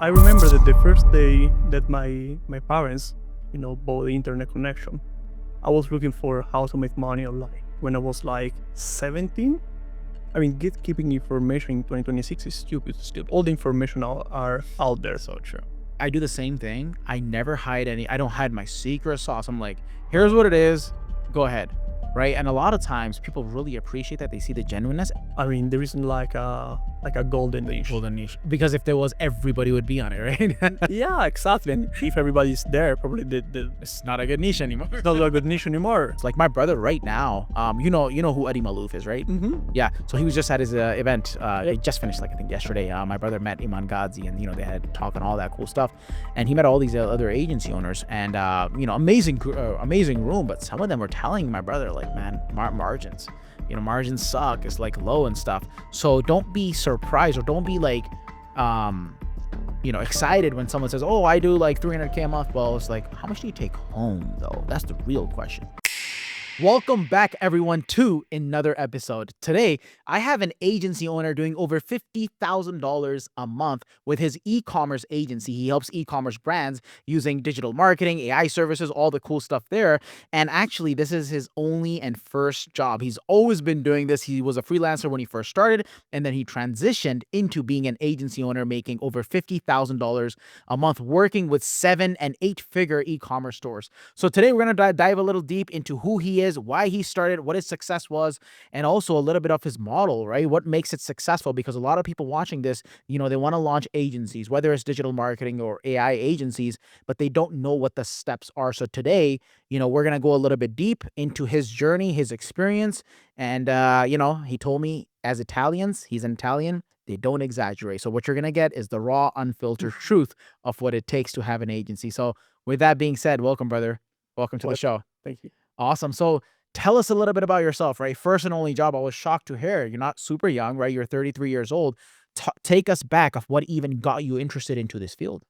I remember that the first day that my parents, bought the internet connection, I was looking for how to make money online. When I was like 17, I mean, gatekeeping information in 2026 is stupid. Stupid. All the information are out there. So true. I do the same thing. I never hide I don't hide my secret sauce. I'm like, here's what it is. Go ahead. Right. And a lot of times people really appreciate that. They see the genuineness. I mean, there isn't like a golden niche. Golden niche. Because if there was, everybody would be on it, right? Yeah, exactly. And if everybody's there, probably It's not a good niche anymore. it's not a good niche anymore. It's like my brother right now. You know who Eddie Malouf is, right? Mm-hmm. Yeah. So he was just at his event. He just finished, like, I think yesterday. My brother met Iman Ghazi, and they had talk and all that cool stuff. And he met all these other agency owners, and amazing room. But some of them were telling my brother, like, man, margins. Margins suck. It's like low and stuff. So don't be surprised, or don't be like, excited when someone says, oh, I do like 300K a month. Well, it's like, how much do you take home though? That's the real question. Welcome back, everyone, to another episode. Today, I have an agency owner doing over $50,000 a month with his e-commerce agency. He helps e-commerce brands using digital marketing, AI services, all the cool stuff there. And actually, this is his only and first job. He's always been doing this. He was a freelancer when he first started, and then he transitioned into being an agency owner, making over $50,000 a month, working with 7- and 8-figure e-commerce stores. So today, we're going to dive a little deep into who he is, why he started, what his success was, and also a little bit of his model, right? What makes it successful? Because a lot of people watching this, they want to launch agencies, whether it's digital marketing or AI agencies, but they don't know what the steps are. So today, we're going to go a little bit deep into his journey, his experience. And, he told me, as Italians, he's an Italian, they don't exaggerate. So what you're going to get is the raw, unfiltered truth of what it takes to have an agency. So with that being said, welcome, brother. Welcome to the show. Thank you. Awesome. So tell us a little bit about yourself, right? First and only job. I was shocked to hear you're not super young, right? You're 33 years old. Take us back of what even got you interested into this field.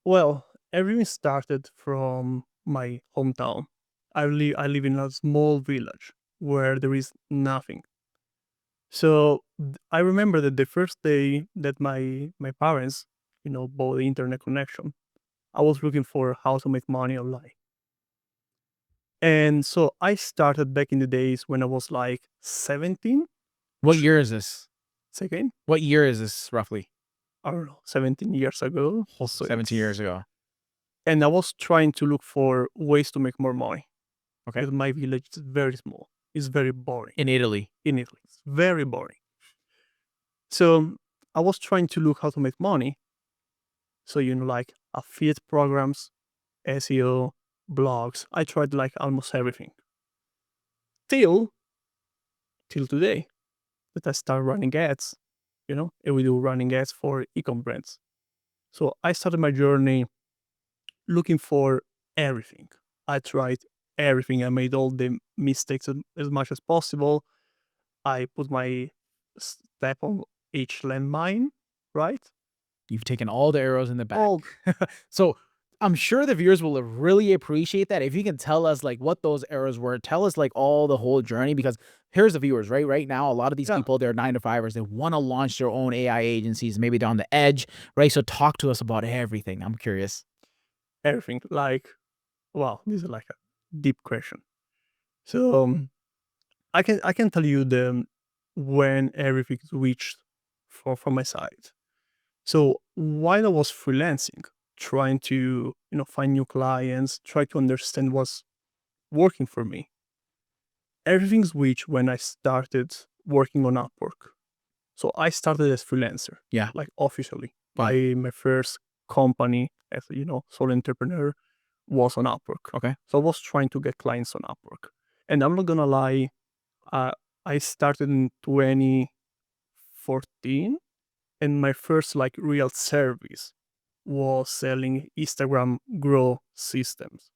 Well, everything started from my hometown. I live in a small village where there is nothing. So I remember that the first day that my parents, bought the internet connection, I was looking for how to make money online. And so I started back in the days when I was like 17. What year is this? Say again? What year is this roughly? I don't know, 17 years ago. Also 17 years ago. And I was trying to look for ways to make more money. Okay. Because my village is very small. It's very boring. In Italy. In Italy. It's very boring. So I was trying to look how to make money. So, like affiliate programs, SEO, blogs. I tried like almost everything. Till today that I start running ads, and we do running ads for e-com brands. So I started my journey looking for everything. I tried everything. I made all the mistakes as much as possible. I put my step on each landmine, right? You've taken all the arrows in the back. All So I'm sure the viewers will really appreciate that. If you can tell us like what those arrows were, tell us like all the whole journey, because here's the viewers, right? Right now, a lot of these people, they're 9-to-5ers. They want to launch their own AI agencies. Maybe they're on the edge, right? So talk to us about everything. I'm curious. everything. Like, wow, this is like a deep question. So I can tell you when everything reached from my side. So while I was freelancing, trying to find new clients, try to understand what's working for me, everything switched when I started working on Upwork. So I started as freelancer, like officially. Wow. My first company as sole entrepreneur was on Upwork. Okay. So I was trying to get clients on Upwork, and I'm not gonna lie, I started in 2014, and my first like real service was selling Instagram growth systems.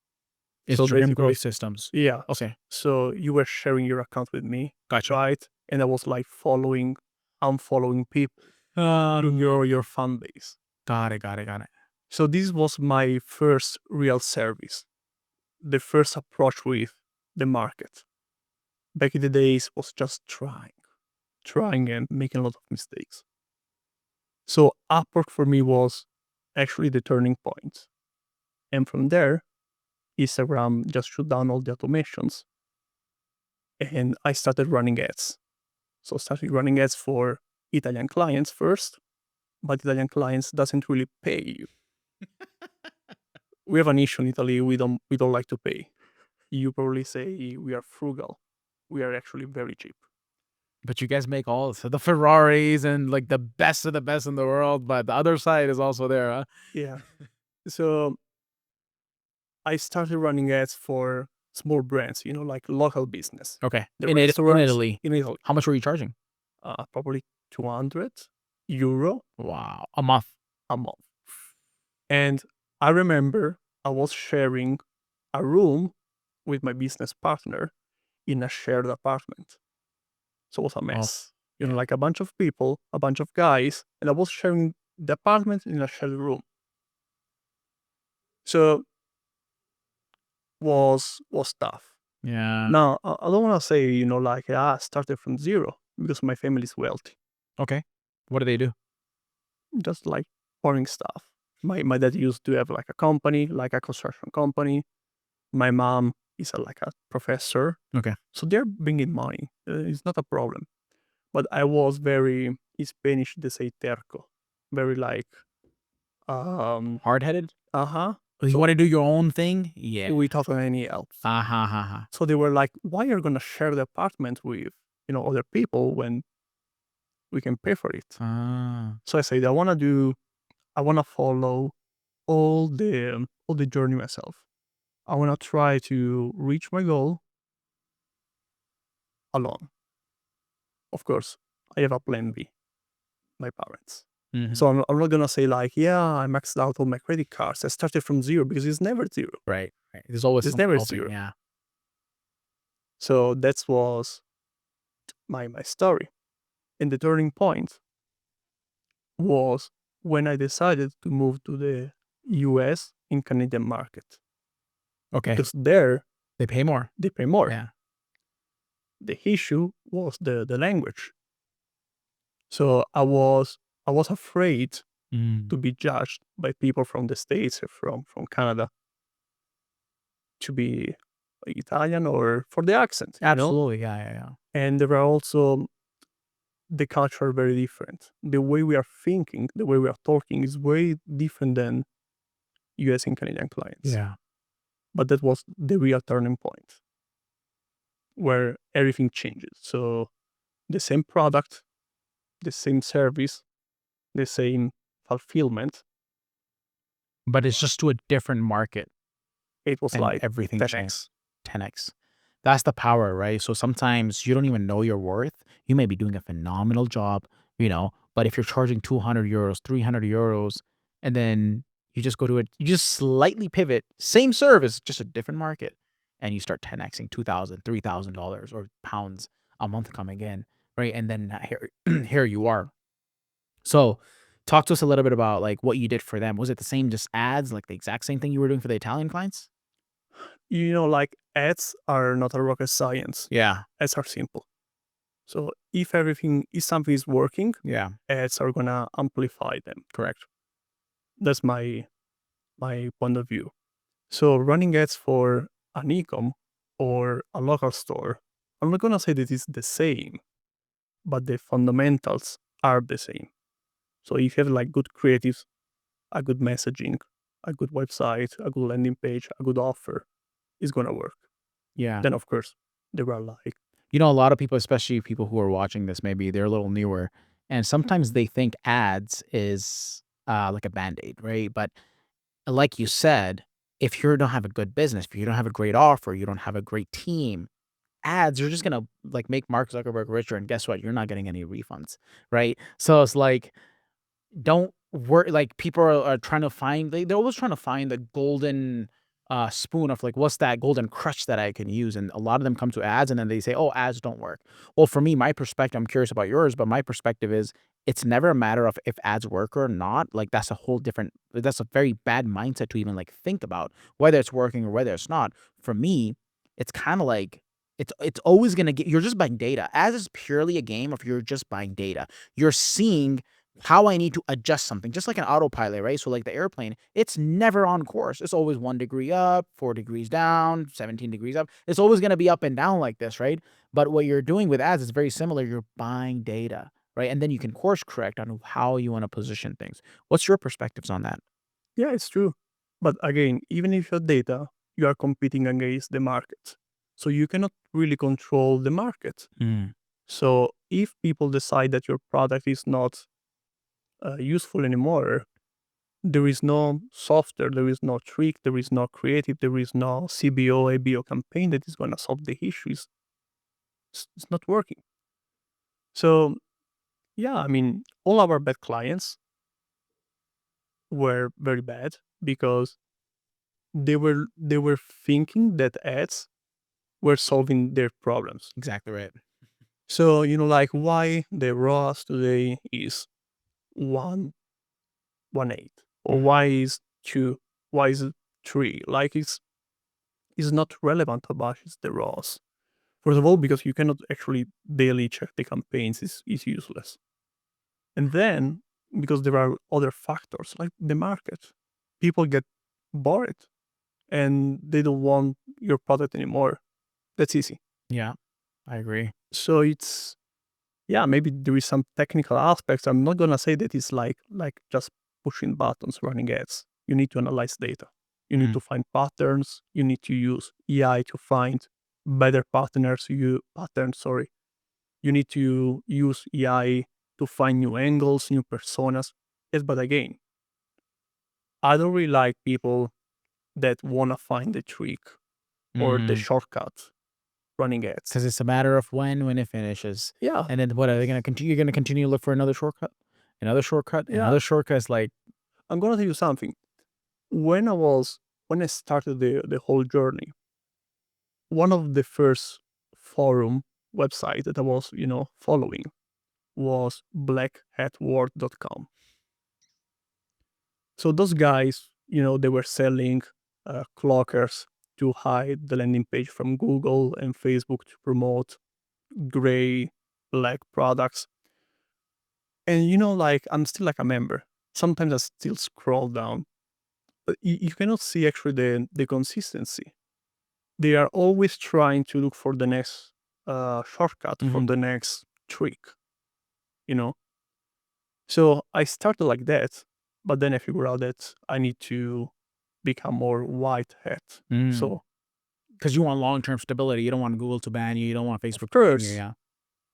Instagram growth basically- systems. Yeah. Okay. So you were sharing your account with me, Gotcha. right? And I was like unfollowing people in your fan base. Got it. So this was my first real service. The first approach with the market. Back in the days was just trying and making a lot of mistakes. So Upwork for me was actually the turning point. And from there, Instagram just shut down all the automations. And I started running ads. So started running ads for Italian clients first, but Italian clients doesn't really pay you. We have an issue in Italy, we don't like to pay. You probably say we are frugal. We are actually very cheap. But you guys make all the Ferraris and like the best of the best in the world, but the other side is also there, huh? Yeah. So I started running ads for small brands, like local business. Okay. The In restaurants Italy. in Italy. How much were you charging? Probably €200 Wow. A month. a month. And I remember I was sharing a room with my business partner in a shared apartment. So it was a mess. Like a bunch of people, a bunch of guys, and I was sharing the apartment in a shared room. So was tough. Yeah. Now I don't want to say like I started from zero because my family is wealthy. Okay. What do they do? Just like boring stuff. My dad used to have like a company, like a construction company. My mom is like a professor. Okay. So they're bringing money. It's not a problem. But I was very, in Spanish they say terco, very like, Hard-headed? uh-huh. You So want to do your own thing? Yeah. without any help. So they were like, why are you gonna share the apartment with, other people when we can pay for it? So I said, I wanna follow all the journey myself. I wanna try to reach my goal alone. Of course, I have a plan B, my parents. So I'm not gonna say like, yeah, I maxed out all my credit cards. I started from zero because it's never zero. Right. There's always There's something never helping. zero. Yeah. So that was my story. And the turning point was when I decided to move to the US in Canadian market. Okay. Because there They pay more. they pay more. Yeah. The issue was the language. So I was afraid to be judged by people from the States or from Canada to be Italian or for the accent. Absolutely. Yeah. And there are also the culture very different. The way we are thinking, the way we are talking is way different than US and Canadian clients. Yeah. But that was the real turning point where everything changes. So the same product, the same service, the same fulfillment, But it's just to a different market it was and like everything 10x. changed. 10x. That's the power, right? So sometimes you don't even know your worth. You may be doing a phenomenal job, but if you're charging 200 euros, 300 euros, and then you just go to it, you just slightly pivot, same service, just a different market, and you start 10xing $2,000, $3,000 or pounds a month coming in, right? And then here you are. So talk to us a little bit about like what you did for them. Was it the same, just ads, like the exact same thing you were doing for the Italian clients? Like ads are not a rocket science. Yeah. Ads are simple. So if something is working, Yeah. ads are gonna amplify them. Correct. That's my point of view. So running ads for an e-com or a local store, I'm not gonna say that it's the same, but the fundamentals are the same. So if you have like good creatives, a good messaging, a good website, a good landing page, a good offer, it's gonna work. Yeah. Then of course there are like, A lot of people, especially people who are watching this, maybe they're a little newer, and sometimes they think ads is like a band-aid, right? But like you said, if you don't have a good business, if you don't have a great offer, you don't have a great team, ads are just gonna like make Mark Zuckerberg richer, and guess what? You're not getting any refunds, right? So it's like, don't worry. Like people are trying to find, they're always trying to find the golden spoon of like, what's that golden crush that I can use? And a lot of them come to ads and then they say, oh, ads don't work. Well, for me, my perspective, I'm curious about yours, but my perspective is it's never a matter of if ads work or not. Like that's a very bad mindset to even like think about whether it's working or whether it's not. For me, it's kind of like, it's always gonna you're just buying data. Ads is purely a game of you're just buying data. You're seeing how I need to adjust something, just like an autopilot, right? So like the airplane, it's never on course. It's always 1 degree up, 4 degrees down, 17 degrees up. It's always going to be up and down like this, right? But what you're doing with ads is very similar. You're buying data, right? And then you can course correct on how you want to position things. What's your perspectives on that? Yeah, it's true. But again, even if you have data, you are competing against the market. So you cannot really control the market. So if people decide that your product is not useful anymore, there is no software, there is no trick, there is no creative, there is no CBO, ABO campaign that is going to solve the issues. It's not working. So yeah, I mean, all our bad clients were very bad because they were thinking that ads were solving their problems. Exactly right. So like why the ROAS today is 1.18 or why is 2, why is it 3? Like it's not relevant about it's the ROAS. First of all, because you cannot actually daily check the campaigns is useless. And then because there are other factors like the market. People get bored and they don't want your product anymore. That's easy. Yeah, I agree. So it's maybe there is some technical aspects. I'm not gonna say that it's like just pushing buttons, running ads. You need to analyze data. You need to find patterns. You need to use AI to find better patterns. You need to use AI to find new angles, new personas. Yes, but again, I don't really like people that wanna find the trick or the shortcut running ads. Because it's a matter of when it finishes. Yeah, And then what are they going to continue? You're going to continue to look for another shortcut, another shortcut, Yeah. another shortcut. It's like, I'm gonna tell you something. When I started the whole journey, one of the first forum website that I was, following was blackhatworld.com. So those guys, they were selling clockers to hide the landing page from Google and Facebook to promote gray, black products. And like I'm still like a member. Sometimes I still scroll down. But you cannot see actually the consistency. They are always trying to look for the next shortcut, for the next trick, you know? So I started like that, but then I figured out that I need to become more white hat. So because you want long-term stability. You don't want Google to ban you. You don't want Facebook to ban you. first, Yeah.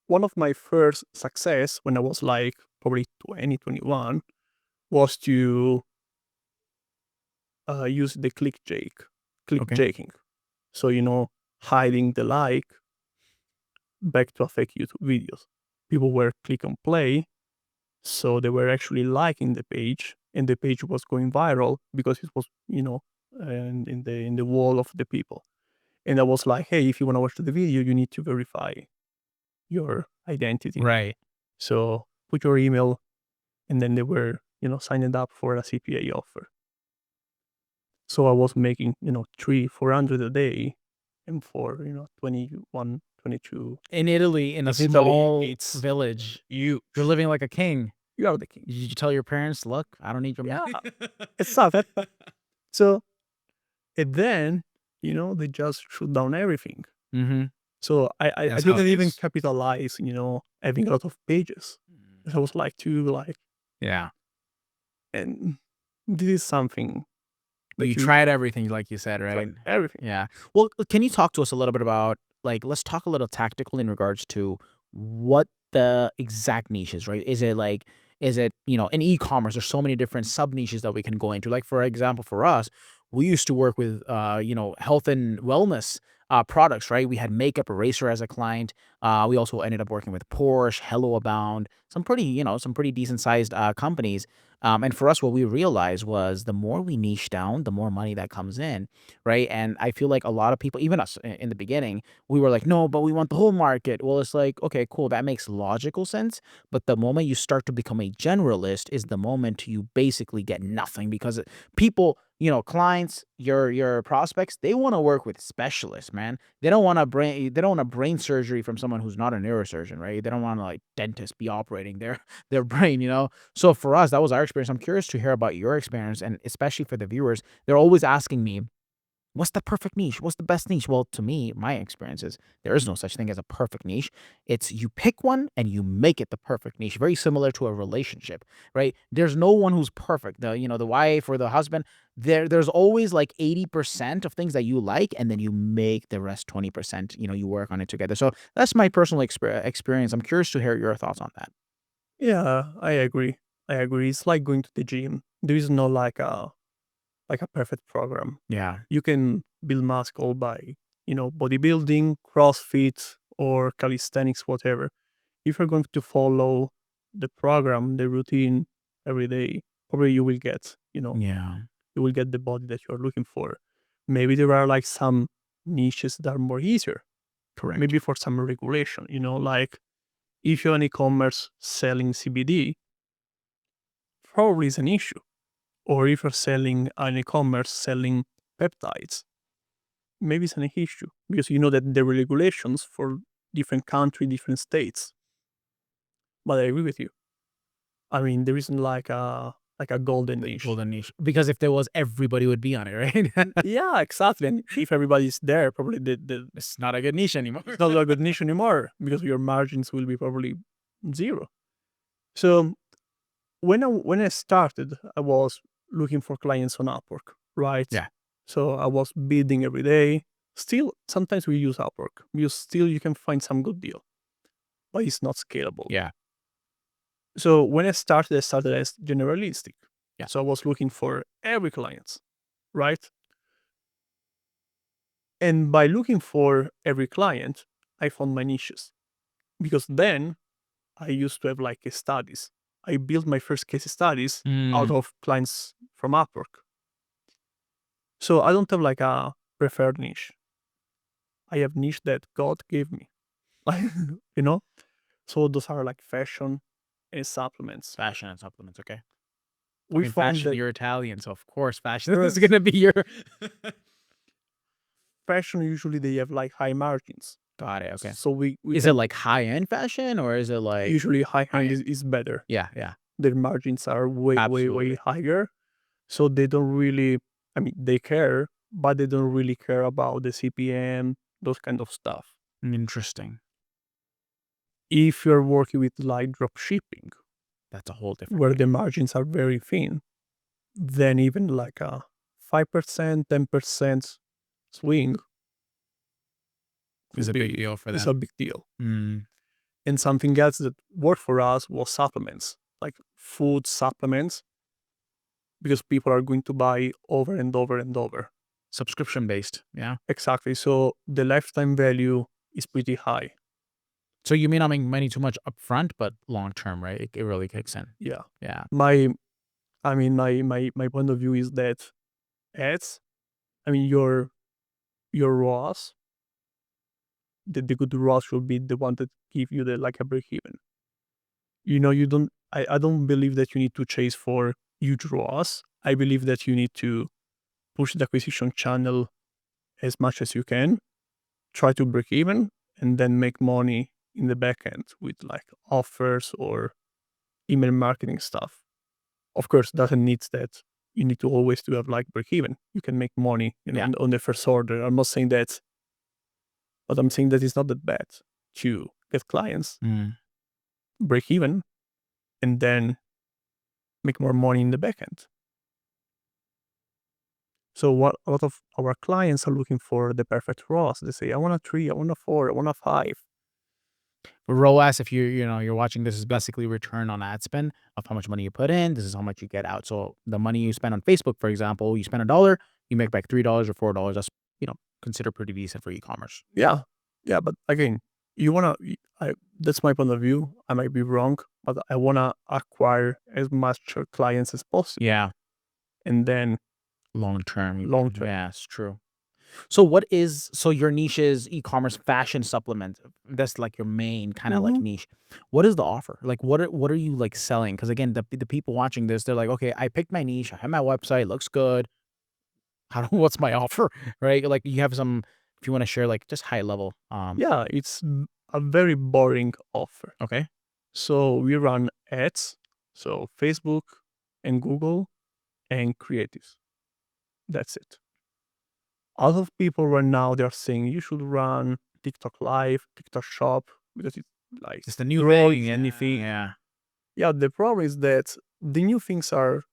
one of my first success when I was like probably 2021 was to use the clickjaking. So, hiding the like back to a fake YouTube videos. People were click on play, so they were actually liking the page, and the page was going viral because it was, in the wall of the people. And I was like, hey, if you want to watch the video, you need to verify your identity. Right. So put your email, and then they were, signing up for a CPA offer. So I was making, 300-400 a day, and for 21, 22. In Italy, in a In Italy, small it's village, you you're living like a king. you are the king. Did you tell your parents, look, I don't need your money? Yeah, it's tough. So and then they just shoot down everything. So I That's how it didn't even is. capitalize, having a lot of pages. I was like Yeah. and this is something But that you tried everything, like you said, right? tried everything. Yeah. Well, can you talk to us a little bit about, like, let's talk a little tactical in regards to what the exact niche is, right? Is it, in e-commerce, there's so many different sub niches that we can go into. Like, for example, for us, we used to work with, health and wellness products, right? We had Makeup Eraser as a client. We also ended up working with Porsche, Hello Abound, some pretty decent sized companies. And for us, what we realized was the more we niche down, the more money that comes in, right? And I feel like a lot of people, even us in the beginning, we were like, no, but we want the whole market. Well, it's like, okay, cool, that makes logical sense. But the moment you start to become a generalist is the moment you basically get nothing, because people, clients, your prospects, they want to work with specialists, man. They don't want brain surgery from someone who's not a neurosurgeon, right? They don't want to like dentist be operating their brain, you know? So for us, that was our experience. I'm curious to hear about your experience, and especially for the viewers, they're always asking me, what's the perfect niche? What's the best niche? Well, to me, my experience is there is no such thing as a perfect niche. It's you pick one and you make it the perfect niche. Very similar to a relationship, right? There's no one who's perfect. The wife or the husband, there's always like 80% of things that you like, and then you make the rest 20%, you work on it together. So that's my personal experience. I'm curious to hear your thoughts on that. Yeah, I agree. I agree. It's like going to the gym. There is no like a perfect program. Yeah. You can build muscle by, bodybuilding, CrossFit, or calisthenics, whatever. If you're going to follow the program, the routine every day, probably you will get, Yeah. you will get the body that you're looking for. Maybe there are like some niches that are more easier. Correct. Maybe for some regulation, like if you're an e-commerce selling CBD, probably is an issue. Or if you're selling an e-commerce selling peptides, maybe it's an issue because you know that there are regulations for different country, different states. But I agree with you. I mean, there isn't like a golden niche. Golden niche. Because if there was, everybody would be on it, right? Yeah, exactly. And if everybody's there, probably It's not a good niche anymore. it's not a good niche anymore because your margins will be probably zero. So when I started, I was looking for clients on Upwork, right? Yeah. So I was bidding every day. Still, sometimes we use Upwork because still you can find some good deal, but it's not scalable. Yeah. So when I started as generalistic. Yeah. So I was looking for every client, right? And by looking for every client, I found my niches because then I used to have like case studies. I built my first case studies out of clients from Upwork. So I don't have like a preferred niche. I have niche that God gave me, you know. So those are like fashion and supplements. Fashion and supplements, okay. We found fashion, that you're Italian, so of course fashion is gonna be your fashion usually they have like high margins. Got it, okay. So we Is it like high-end fashion, or is it like usually high end high-end? is better. Yeah, yeah. Their margins are way Absolutely. higher. So they don't really. I mean, they care, but they don't really care about the CPM, those kind of stuff. Interesting. If you're working with like drop shipping, That's a whole different where thing. the margins are very thin, then even like a 5%, 10% swing It's would a big be deal for is them. a big deal. Mm. And something else that worked for us was supplements, like food supplements, because people are going to buy over and over and over. Subscription based, yeah. Exactly. So the lifetime value is pretty high. So you may not make money too much upfront, but long term, right? It really kicks in. Yeah. Yeah. My point of view is that ads, I mean your ROAS, the good ROAS should be the one that give you the like a break even. I don't believe that you need to chase for huge ROAS. I believe that you need to push the acquisition channel as much as you can, try to break even, and then make money in the back end with like offers or email marketing stuff. Of course, doesn't need that you need to always to have like break even. You can make money, Yeah. on the first order. I'm not saying that, but I'm saying that it's not that bad to get clients, Mm. break even, and then make more money in the back end. So what a lot of our clients are looking for the perfect ROAS. They say, I want a 3, I want a 4, I want a 5. ROAS, if you're watching this, is basically return on ad spend of how much money you put in. This is how much you get out. So the money you spend on Facebook, for example, you spend $1, you make back $3 or $4. That's considered pretty decent for e-commerce. Yeah. Yeah, but again, that's my point of view. I might be wrong, but I want to acquire as much clients as possible. Yeah. And then Long term. long term. Yeah, it's true. So your niche is e-commerce fashion supplement. That's like your main kind of like niche. What is the offer? Like what are you like selling? Because again, the people watching this, they're like, okay, I picked my niche, I have my website, looks good. What's my offer? Right? Like you have some, if you want to share like just high level. Yeah, a very boring offer. Okay. So we run ads, so Facebook and Google and creatives. That's it. A lot of people right now, they're saying you should run TikTok Live, TikTok Shop, because it's like It's the new growing thing. anything. Yeah. Yeah, the problem is that the new things are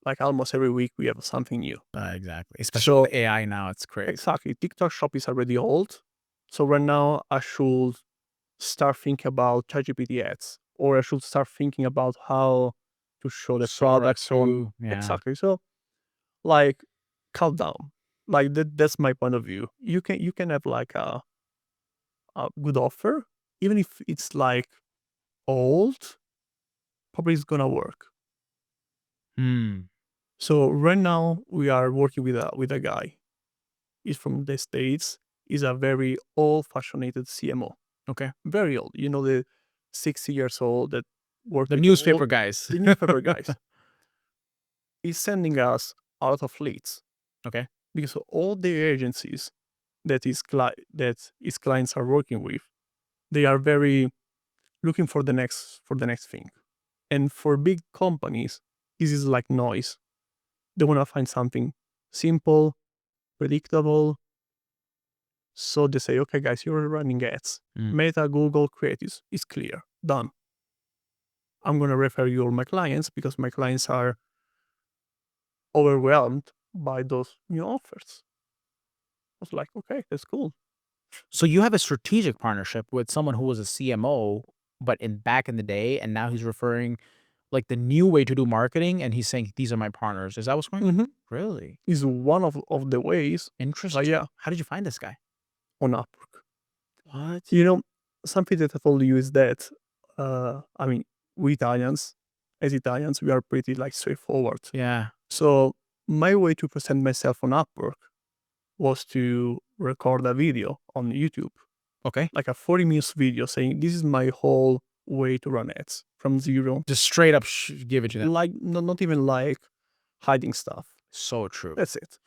like almost every week we have something new. Exactly. Especially So with AI now, it's crazy. exactly, TikTok Shop is already old. So right now I should start thinking about ChatGPT ads, or I should start thinking about how to show the products on. Yeah. Exactly. So like calm down. Like that's my point of view. You can have like a good offer, even if it's like old, probably it's gonna work. Hmm. So right now we are working with a guy. He's from the States. He's a very old-fashioned CMO. Okay. Very old. You know, the 60 years old that work The with newspaper guys. the newspaper guys. He's sending us a lot of leads Okay. because all the agencies that his clients are working with, they are very looking for the next thing. And for big companies, this is like noise. They want to find something simple, predictable. So they say, okay, guys, you're running ads. Mm. Meta, Google, Creatives is clear, done. I'm going to refer you all my clients because my clients are overwhelmed by those new offers. I was like, okay, that's cool. So you have a strategic partnership with someone who was a CMO, but back in the day, and now he's referring like the new way to do marketing, and he's saying these are my partners. Is that what's going on? Mm-hmm. Really Is one of the ways. interesting? Yeah, How did you find this guy? on Upwork. What? You know, something that I told you is that, I mean, we Italians, as Italians, we are pretty like straightforward. Yeah. So my way to present myself on Upwork was to record a video on YouTube, Okay. like a 40 minutes video saying, this is my whole way to run ads from zero. Just straight up give it to them. Like, not even like hiding stuff. So true. That's it.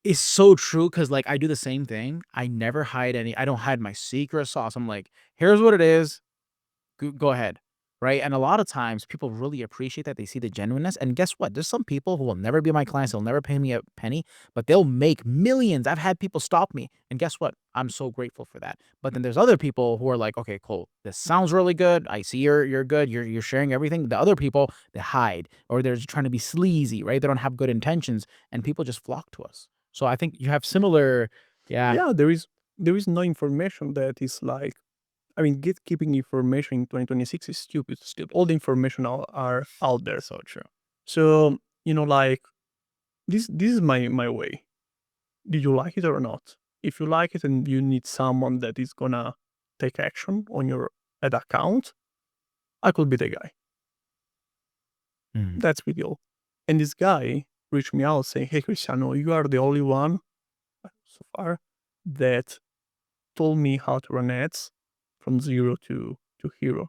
It's so true because like I do the same thing. I never hide I don't hide my secret sauce. I'm like, here's what it is. Go ahead. Right. And a lot of times people really appreciate that. They see the genuineness. And guess what? There's some people who will never be my clients. They'll never pay me a penny, but they'll make millions. I've had people stop me. And guess what? I'm so grateful for that. But then there's other people who are like, okay, cool. This sounds really good. I see you're good. You're sharing everything. The other people, they hide or they're just trying to be sleazy, right? They don't have good intentions and people just flock to us. So I think you have similar. Yeah. Yeah, there is no information that is like, I mean, gatekeeping information in 2026 is stupid. Still, all the information are out there. So true. So, like this is my way. Did you like it or not? If you like it and you need someone that is gonna take action on your ad account, I could be the guy. Mm. That's really all. And this guy reached me out saying, hey, Cristiano, you are the only one so far that told me how to run ads from zero to hero.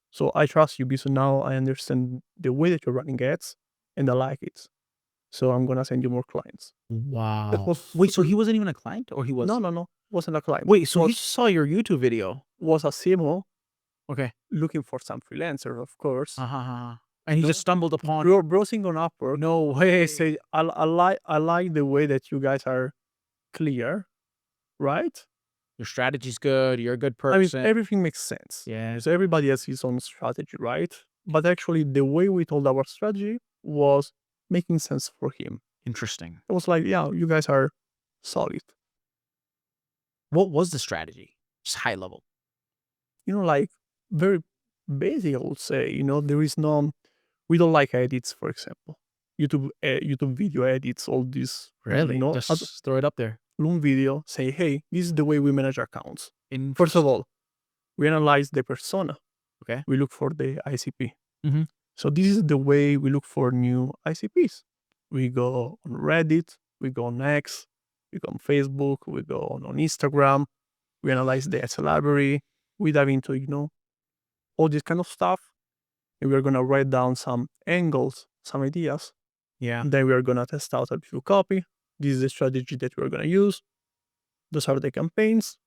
So I trust you because now I understand the way that you're running ads and I like it. So I'm gonna send you more clients. Wow. was Wait, so super- he wasn't even a client or he was? No. Wasn't a client. Wait, so he was, just saw your YouTube video. was a CMO Okay. looking for some freelancer, of course. And he No. just stumbled upon. Browsing on Upwork. No way. Say I like the way that you guys are clear, right? Your strategy's good. You're a good I mean, person. everything makes sense. Yeah. So everybody has his own strategy, right? But actually, the way we told our strategy was making sense for him. Interesting. It was like, yeah, you guys are solid. What was the strategy? Just high level. Like very basic, I would say. There is no, we don't like edits, for example. YouTube video edits, all this. Just throw it up there. Loom video, say, hey, this is the way we manage accounts. In First of all, we analyze the persona. Okay. We look for the ICP. Mm-hmm. So this is the way we look for new ICPs. We go on Reddit, we go on X, we go on Facebook, we go on Instagram, we analyze the ads library, we dive into, all this kind of stuff. And we're going to write down some angles, some ideas. Yeah. And then we are going to test out a few copy. This is the strategy that we're going to use. Those are the campaigns.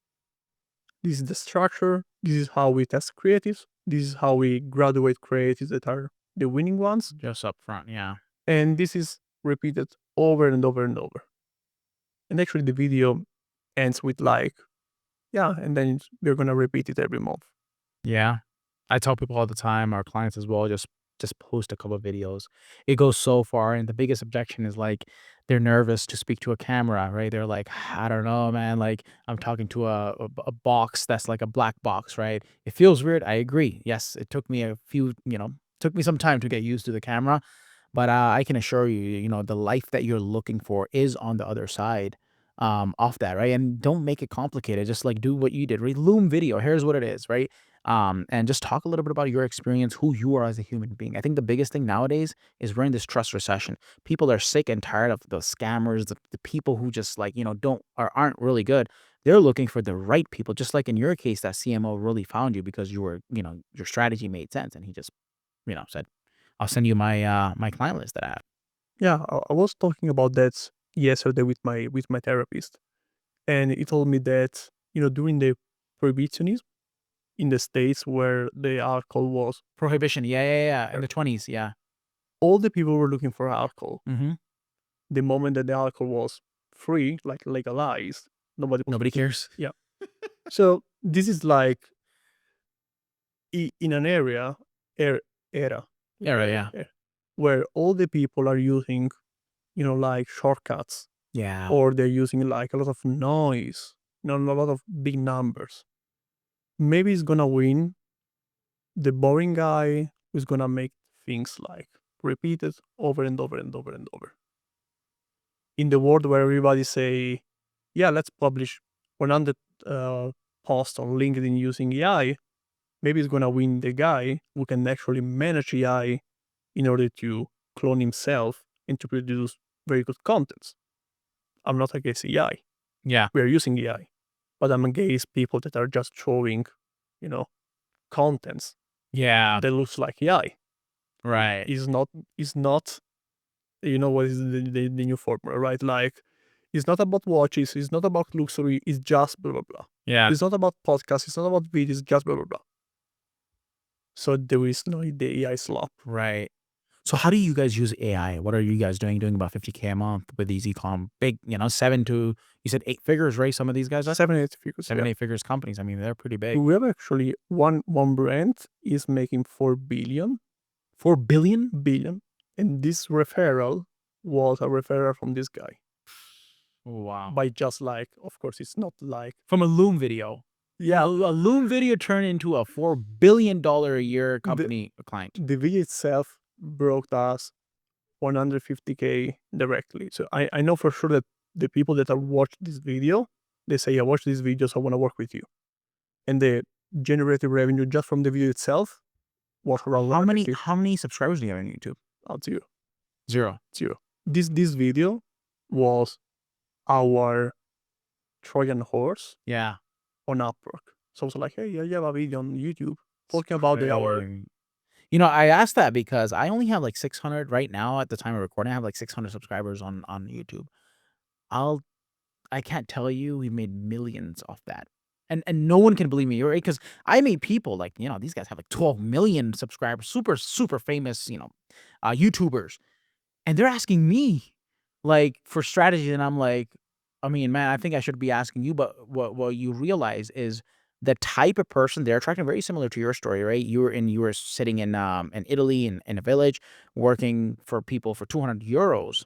This is the structure. This is how we test creatives. This is how we graduate creatives that are the winning ones. Just up front, yeah. And this is repeated over and over and over. And actually the video ends with like, yeah, and then we're gonna repeat it every month. Yeah. I tell people all the time, our clients as well, just post a couple of videos. It goes so far, and the biggest objection is like they're nervous to speak to a camera, right? They're like, I don't know, man. Like I'm talking to a box that's like a black box, right? It feels weird. I agree. Yes, it took me took me some time to get used to the camera, but I can assure you, the life that you're looking for is on the other side off that, right? And don't make it complicated. Just like do what you did, right? Loom video. Here's what it is, right? And just talk a little bit about your experience, who you are as a human being. I think the biggest thing nowadays is we're in this trust recession. People are sick and tired of the scammers, the people who just like, don't or aren't really good. They're looking for the right people, just like in your case, that CMO really found you because you were, your strategy made sense. And he just, said, I'll send you my client list that I have. Yeah, I was talking about that yesterday with my therapist, and he told me that during the prohibitionism in the states where the alcohol was, Prohibition. Yeah. In the 20s. Yeah. all the people were looking for alcohol. Mm-hmm. The moment that the alcohol was free, like legalized, nobody was Nobody cares. Yeah. So this is like in an era, era, Yeah. where all the people are using, like shortcuts, Yeah. or they're using like a lot of noise, a lot of big numbers. Maybe it's gonna win the boring guy who's gonna make things like repeated over and over and over and over. In the world where everybody say, yeah, let's publish 100 posts on LinkedIn using AI, maybe it's gonna win the guy who can actually manage AI in order to clone himself and to produce very good contents. I'm not against AI. Yeah. We are using AI, but I'm against people that are just showing, contents Yeah. that looks like AI. Right. Is not, what is the new formula, right? Like, it's not about watches, it's not about luxury, it's just blah blah blah. Yeah. It's not about podcasts, it's not about videos, it's just blah blah blah. So there is no the AI slop. Right. So how do you guys use AI? What are you guys doing? Doing about 50K a month with these e-com big, 7 to, you said 8 figures, right? Some of these guys are 7-8 figures. 7, Yeah. 8 figures companies. I mean, they're pretty big. We have actually one brand is making 4 billion, 4 billion? and this referral was a referral from this guy. Wow. By just like, of course, it's not like From a Loom video. Yeah, A Loom video turned into a $4 billion a year company client. the video itself brought us 150K directly. So I know for sure that the people that have watched this video, they say, I watched this video, so I want to work with you. And the generated revenue just from the video itself was around How many subscribers do you have on YouTube? Zero. Zero. This video was our Trojan horse Yeah. on Upwork. So I was like, hey, I have a video on YouTube talking about our. I asked that because I only have like 600 right now at the time of recording. I have like 600 subscribers on YouTube. I can't tell you we made millions off that. And no one can believe me, right? Because I made people like, these guys have like 12 million subscribers, super famous, YouTubers. And they're asking me like for strategy. And I'm like, I mean, man, I think I should be asking you, but what you realize is the type of person they're attracting, very similar to your story, right? You were sitting in Italy in a village working for people for 200 euros.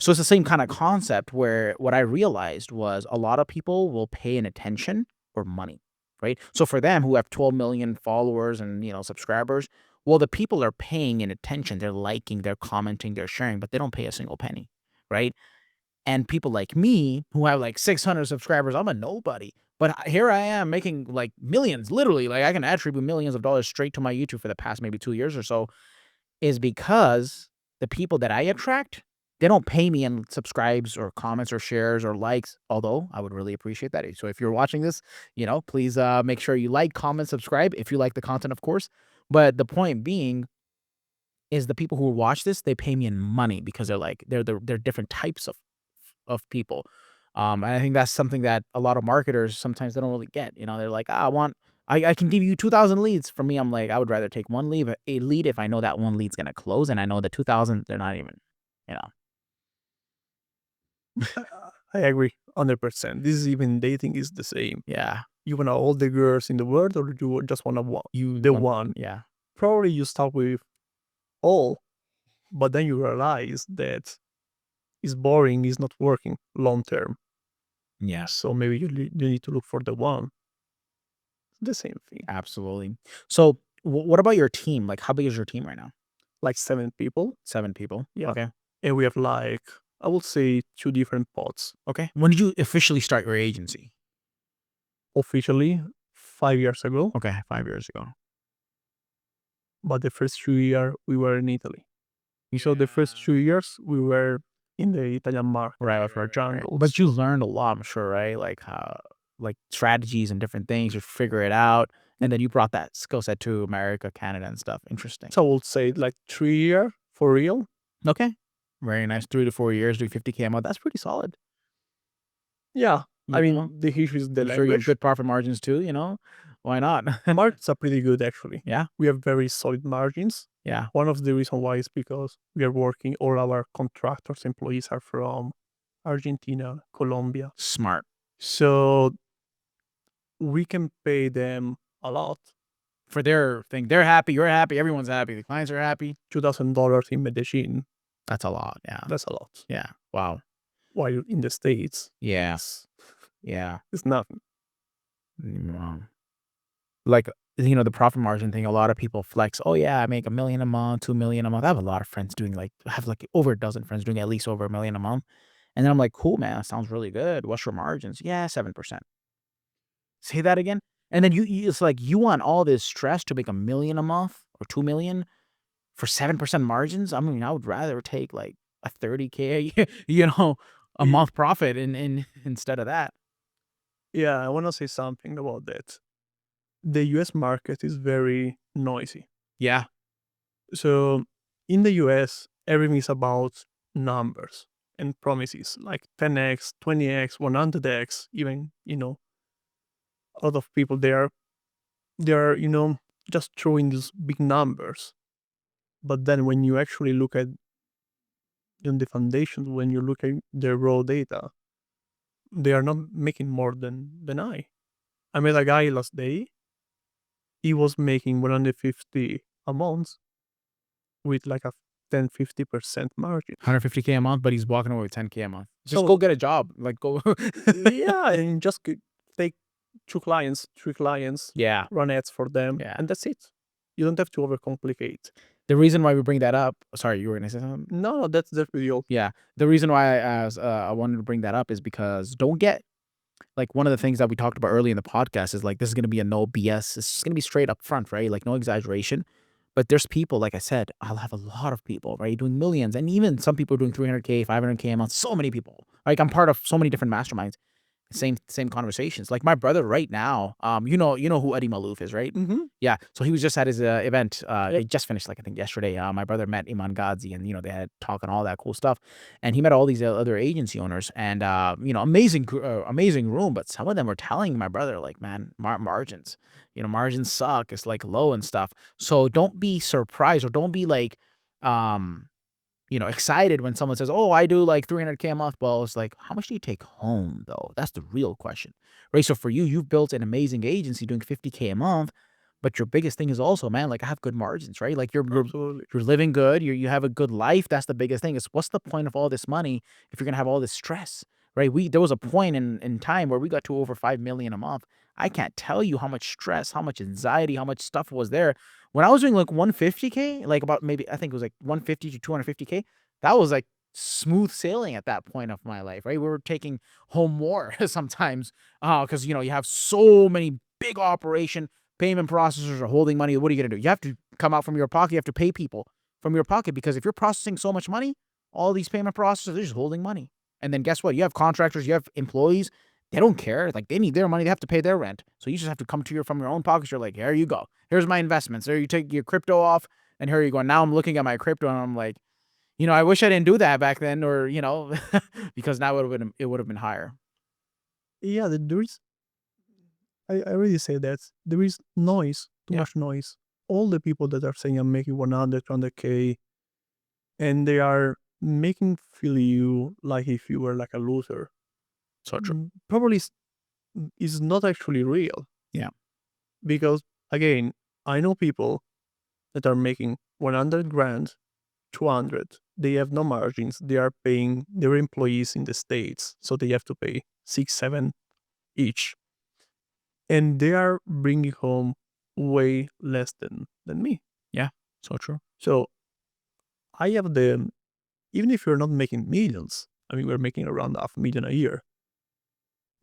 So it's the same kind of concept where what I realized was a lot of people will pay in attention or money, right? So for them who have 12 million followers and, subscribers, well, the people are paying in attention. They're liking, they're commenting, they're sharing, but they don't pay a single penny, right? And people like me who have like 600 subscribers, I'm a nobody. But here I am making like millions, literally. Like I can attribute millions of dollars straight to my YouTube for the past maybe 2 years or so, is because the people that I attract, they don't pay me in subscribes or comments or shares or likes, although I would really appreciate that. So if you're watching this, please make sure you like, comment, subscribe if you like the content, of course. But the point being is the people who watch this, they pay me in money because they're different types of people. And I think that's something that a lot of marketers sometimes they don't really get. You know, they're like, I can give you 2,000 leads. For me, I'm like, I would rather take a lead if I know that one lead's gonna close, and I know the 2,000 they're not even, you know. I agree 100%. This is even dating is the same. Yeah, You want all the girls in the world, or you just want the one? Yeah, Probably you start with all, but then you realize that it's boring, it's not working long term. yeah, So maybe you need to look for the one. The same thing. absolutely. So, what about your team? Like, how big is your team right now? Like 7 people. 7 people. Yeah. Okay. And we have like, I would say 2 different pods. Okay. When did you officially start your agency? Officially 5 years ago, Okay, 5 years ago. but the first 2 years we were in Italy. So the first 2 years we were in the Italian market, Right, for jungles. but you learned a lot, I'm sure, right? Like like strategies and different things. You figure it out, and then you brought that skill set to America, Canada, and stuff. Interesting. So I would say like 3 years for real. Okay, very nice. 3 to 4 years, doing 50K a month. That's pretty solid. Yeah. I You know? mean, the issue is the I'm sure you have language. good profit margins too. You know, why not? Margins are pretty good actually. Yeah, We have very solid margins. yeah. One of the reasons why is because we are working, all our contractors, employees are from Argentina, Colombia. Smart. So we can pay them a lot, For their thing, they're happy. You're happy. Everyone's happy. The clients are happy. $2,000 in Medellin. That's a lot. Yeah. That's a lot. Yeah. Wow. While in the States, Yeah. Yeah. it's nothing. Wow. Like, you know, the profit margin thing, a lot of people flex. Oh yeah, I make $1 million a month, 2 million a month. I have a lot of friends doing I have like over a dozen friends doing at least over $1 million a month. And then I'm like, cool, man, that sounds really good. What's your margins? Yeah, 7%. Say that again. And then it's like you want all this stress to make $1 million a month or 2 million for 7% margins. I mean, I would rather take like a 30K, a month profit in instead of that. Yeah, I want to say something about that. The US market is very noisy. Yeah. So in the US, everything is about numbers and promises like 10x, 20x, 100x, even, a lot of people there, they're, just throwing these big numbers. But then when you actually look at the foundations, when you look at their raw data, they are not making more than I met a guy last day. He was making 150 a month with like a 10-50% margin. 150K a month, but he's walking away with 10K a month. Just So- go get a job. Like go. Yeah, and just take 3 clients, Yeah. run ads for them, Yeah. and that's it. You don't have to overcomplicate. The reason why we bring that up. Sorry, you were gonna say something. No, that's video. Yeah. The reason why I wanted to bring that up is because don't get like one of the things that we talked about early in the podcast is like this is gonna be a no BS. It's gonna be straight up front, right? Like no exaggeration. But there's people, like I said, I'll have a lot of people, right, doing millions, and even some people doing 300K, 500K a month. So many people. Like I'm part of so many different masterminds. Same conversations. Like my brother right now, you know who Eddie Malouf is, right? Mm-hmm. Yeah. So he was just at his event. He just finished, like I think yesterday. My brother met Iman Ghazi, and they had talk and all that cool stuff. And he met all these other agency owners, and amazing room. But some of them were telling my brother, like, man, margins, margins suck. It's like low and stuff. So don't be surprised, or don't be like, excited when someone says, oh, I do like 300K a month. Well, it's like, how much do you take home though? That's the real question, right? So for you, you've built an amazing agency doing 50K a month, but your biggest thing is also, man, like I have good margins, right? Like you're Absolutely. living good. You have a good life. That's the biggest thing is what's the point of all this money if you're going to have all this stress, right? There was a point in time where we got to over 5 million a month. I can't tell you how much stress, how much anxiety, how much stuff was there. When I was doing like 150K, like about maybe, I think it was like 150 to 250K, that was like smooth sailing at that point of my life, right? We were taking home more sometimes because, you have so many big operation payment processors are holding money. What are you going to do? You have to come out from your pocket. You have to pay people from your pocket because if you're processing so much money, all these payment processors, they're just holding money. And then guess what? You have contractors, you have employees. They don't care. Like they need their money. They have to pay their rent. So you just have to come from your own pockets. You're like, here you go. Here's my investments. There you take your crypto off and here you go. And now I'm looking at my crypto and I'm like, You know, I wish I didn't do that back then, or you know, because now it would have been higher. Yeah, there is. I really say that there is noise, too Yeah. much noise. All the people that are saying I'm making 100, 200K, and they are making feel you like if you were like a loser. So true. Probably is not actually real. Yeah. Because again, I know people that are making 100 grand, 200. They have no margins. They are paying their employees in the States. So they have to pay 6, 7 each. And they are bringing home way less than me. Yeah. So true. So I have even if you're not making millions, I mean, we're making around 500,000 a year.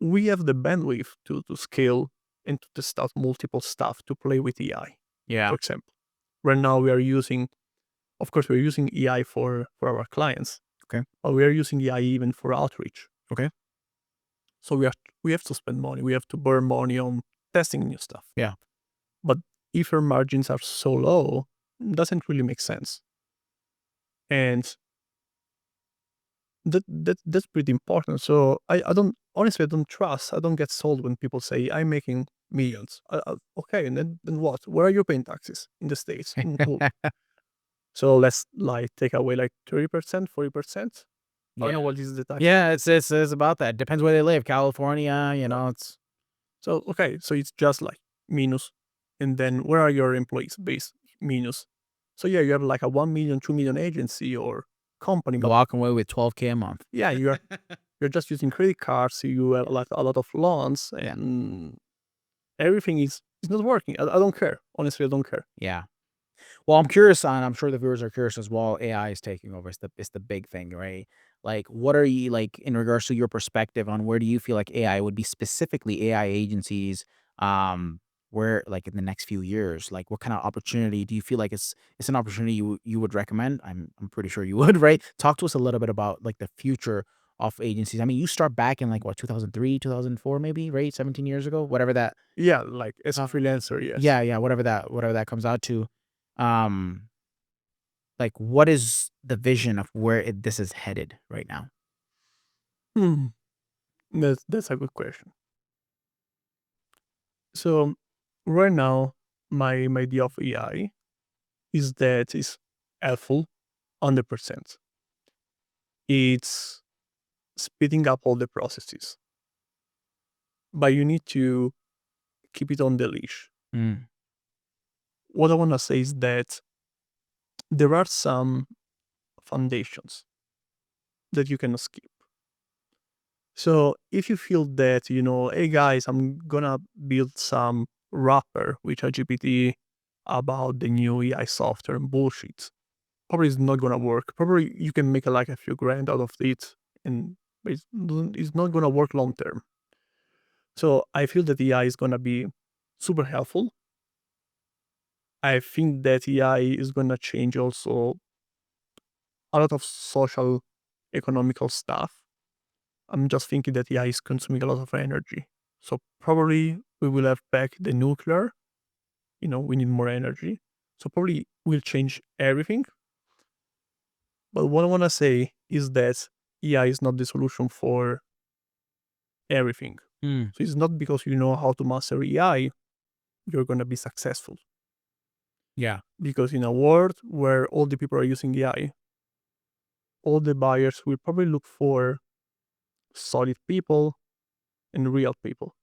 We have the bandwidth to scale and to test out multiple stuff to play with AI. Yeah. For example, right now we are using, of course, we're using AI for our clients. Okay. But we are using AI even for outreach. Okay. So we have to spend money. We have to burn money on testing new stuff. Yeah. But if your margins are so low, it doesn't really make sense. And that's pretty important. So I don't honestly I don't trust. I don't get sold when people say I'm making millions. Okay, and then what? Where are you paying taxes in the States? Cool. So let's like take away like 30%, 40%. I don't know what is the tax. Yeah, it's about that. Depends where they live. California, you know, it's So okay, so it's just like minus, and then where are your employees based minus? So yeah, you have like a 1 million, 2 million agency or company, but walking away with 12K a month. yeah, you're just using credit cards. You have like a lot of loans, Yeah. and everything is not working. I don't care. Honestly, I don't care. Yeah. Well, I'm curious on, I'm sure the viewers are curious as well. AI is taking over. It's the big thing, right? Like, what are you like in regards to your perspective on where do you feel like AI would be specifically AI agencies, where like in the next few years, like what kind of opportunity do you feel like it's an opportunity you would recommend? I'm pretty sure you would, right? Talk to us a little bit about like the future of agencies. I mean, you start back in like what 2003, 2004, maybe, right? 17 years ago, whatever that. Yeah, like as a freelancer, yes. Yeah, whatever that comes out to. Um, like, what is the vision of where this is headed right now? Hmm. That's a good question. So right now, my idea of AI is that it's helpful 100%. It's speeding up all the processes, but you need to keep it on the leash. Mm. What I want to say is that there are some foundations that you can skip. So if you feel that, hey guys, I'm gonna build some wrapper with a GPT about the new AI software and bullshit, probably it's not gonna work. Probably you can make like a few grand out of it, and but it's not gonna work long term. So I feel that AI is gonna be super helpful. I think that AI is gonna change also a lot of social, economical stuff. I'm just thinking that AI is consuming a lot of energy. So probably we will have back the nuclear. We need more energy. So probably we'll change everything. But what I want to say is that AI is not the solution for everything. Mm. So it's not because you know how to master AI, you're going to be successful. Yeah. Because in a world where all the people are using AI, all the buyers will probably look for solid people and real people.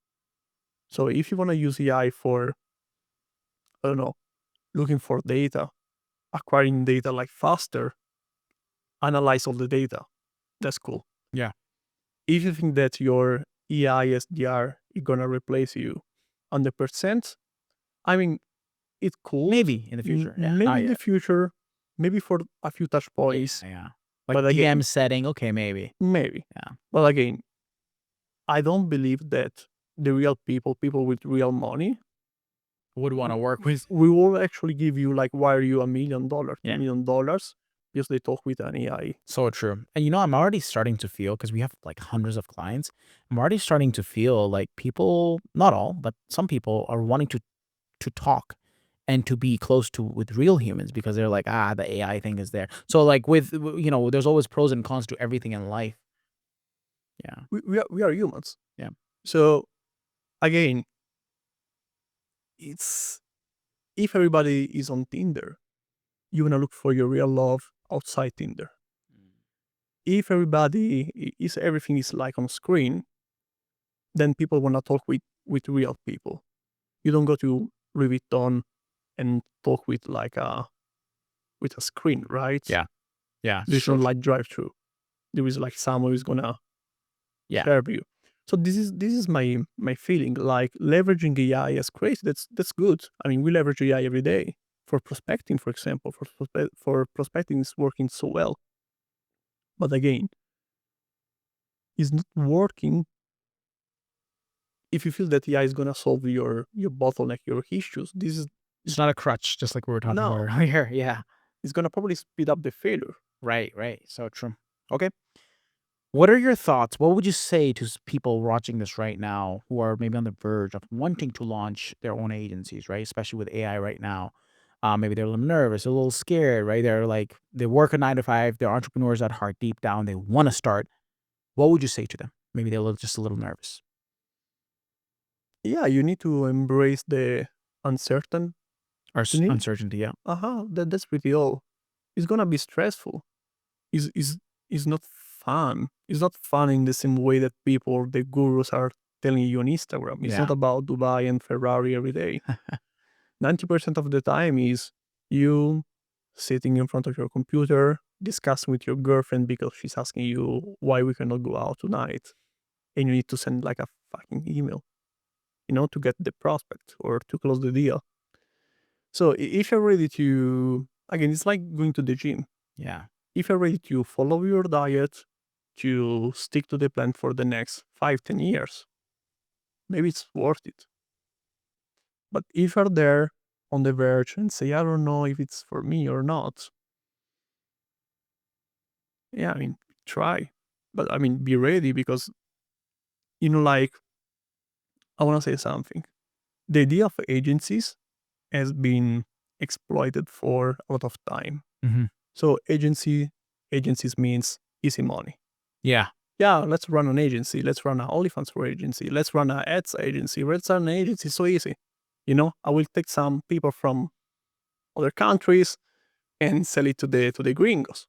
So if you want to use AI for, I don't know, looking for data, acquiring data like faster, analyze all the data. That's cool. Yeah. If you think that your AI SDR is gonna replace you 100%, I mean, it's cool. Maybe in the future. Yeah. Maybe in the future, maybe for a few touch points. Yeah. Like But again, DM setting. Okay, maybe. maybe. Yeah. But again, I don't believe that the real people with real money Would want to work with. we will actually give you like wire you $1 million, Yeah. $2 million, because they talk with an AI. So true. And you know, I'm already starting to feel, because we have like hundreds of clients, I'm already starting to feel like people, not all, but some people are wanting to talk and to be close to with real humans because they're like, the AI thing is there. So like there's always pros and cons to everything in life. Yeah. We are humans. Yeah. So again, it's if everybody is on Tinder, you wanna look for your real love outside Tinder. If everything is like on screen, then people wanna talk with real people. You don't go to Louis Vuitton and talk with a screen, right? Yeah. Yeah. There's no like drive through. There is like someone who's gonna Yeah. serve you. So this is my feeling. Like leveraging AI is crazy. That's good. I mean, we leverage AI every day for prospecting, for example. For prospecting is working so well. But again, it's not working if you feel that AI is gonna solve your bottleneck, your issues. It's not a crutch, just like we were talking No. about earlier. Yeah. It's gonna probably speed up the failure. Right. So true. Okay. What are your thoughts? What would you say to people watching this right now who are maybe on the verge of wanting to launch their own agencies, right? Especially with AI right now. Maybe they're a little nervous, a little scared, right? They're like, they work a 9 to 5, they're entrepreneurs at heart, deep down, they want to start. What would you say to them? Maybe they're just a little nervous. Yeah, you need to embrace the uncertain. Or You need- uncertainty, yeah. That's pretty all. It's gonna be stressful. Is not fun. It's not fun in the same way that people, the gurus, are telling you on Instagram. It's Yeah. not about Dubai and Ferrari every day. 90% of the time is you sitting in front of your computer, discussing with your girlfriend because she's asking you why we cannot go out tonight. And you need to send like a fucking email, to get the prospect or to close the deal. So if you're ready to, again, it's like going to the gym. Yeah. If you're ready to follow your diet, to stick to the plan for the next 5-10 years, maybe it's worth it. But if you're there on the verge and say, I don't know if it's for me or not, yeah, I mean, try. But I mean, be ready because, like, I want to say something. The idea of agencies has been exploited for a lot of time. Mm-hmm. So agencies means easy money. Yeah. Yeah, let's run an agency. Let's run an OnlyFans for agency. Let's run an ads agency. Let's run an agency. So easy. I will take some people from other countries and sell it to the gringos.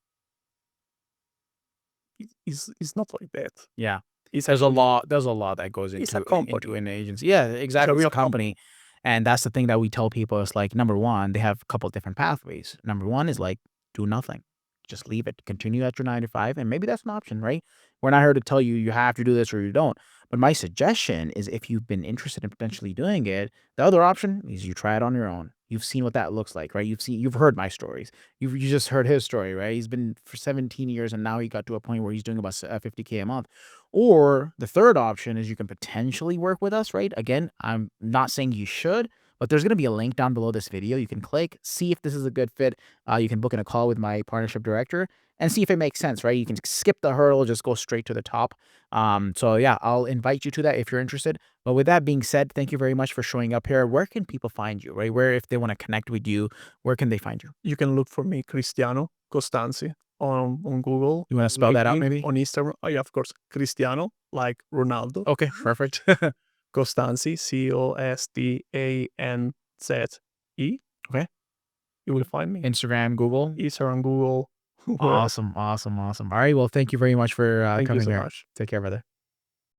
It's not like that. Yeah. It's There's a actually- lot that goes It's a into company. an agency. Yeah, exactly. It's real a company. And that's the thing that we tell people is like, number one, they have a couple of different pathways. Number one is like, do nothing. Just leave it. Continue at your 9 to 5. And maybe that's an option, right? We're not here to tell you you have to do this or you don't. But my suggestion is if you've been interested in potentially doing it, the other option is you try it on your own. You've seen what that looks like, right? You've heard my stories. You just heard his story, right? He's been for 17 years and now he got to a point where he's doing about $50K a month. Or the third option is you can potentially work with us, right? Again, I'm not saying you should, but there's going to be a link down below this video. You can click, see if this is a good fit. You can book in a call with my partnership director and see if it makes sense, right? You can skip the hurdle, just go straight to the top. So yeah, I'll invite you to that if you're interested. But with that being said, thank you very much for showing up here. Where can people find you, right? Where, if they want to connect with you, where can they find you? You can look for me, Cristiano Costanzi, on Google. You want to spell that out LinkedIn, maybe? on Instagram. Oh yeah, of course. Cristiano, like Ronaldo. Okay, perfect. Costanzi, Costanze. Okay. You will find me. Instagram, Google. Instagram, Google. Awesome. All right. Well, thank you very much for Thank you coming so here. much. Take care, brother.